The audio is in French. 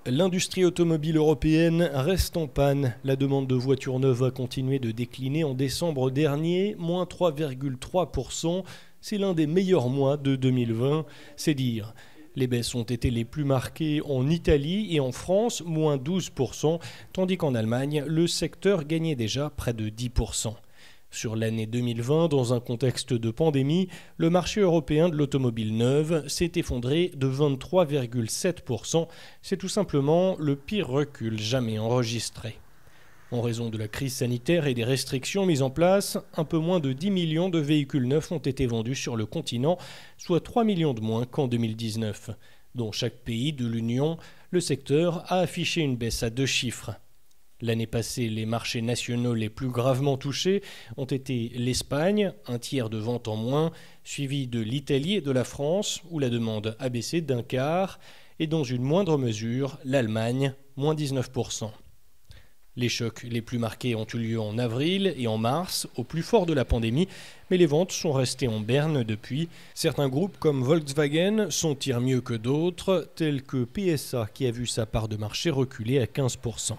L'industrie automobile européenne reste en panne. La demande de voitures neuves a continué de décliner en décembre dernier, moins 3,3%. C'est l'un des meilleurs mois de 2020, c'est dire. Les baisses ont été les plus marquées en Italie et en France, moins 12%, tandis qu'en Allemagne, le secteur gagnait déjà près de 10%. Sur l'année 2020, dans un contexte de pandémie, le marché européen de l'automobile neuve s'est effondré de 23,7%. C'est tout simplement le pire recul jamais enregistré. En raison de la crise sanitaire et des restrictions mises en place, un peu moins de 10 millions de véhicules neufs ont été vendus sur le continent, soit 3 millions de moins qu'en 2019. Dans chaque pays de l'Union, le secteur a affiché une baisse à 2 chiffres. L'année passée, les marchés nationaux les plus gravement touchés ont été l'Espagne, un tiers de ventes en moins, suivi de l'Italie et de la France, où la demande a baissé d'un quart, et dans une moindre mesure, l'Allemagne, moins 19%. Les chocs les plus marqués ont eu lieu en avril et en mars, au plus fort de la pandémie, mais les ventes sont restées en berne depuis. Certains groupes comme Volkswagen s'en tirent mieux que d'autres, tels que PSA qui a vu sa part de marché reculer à 15%.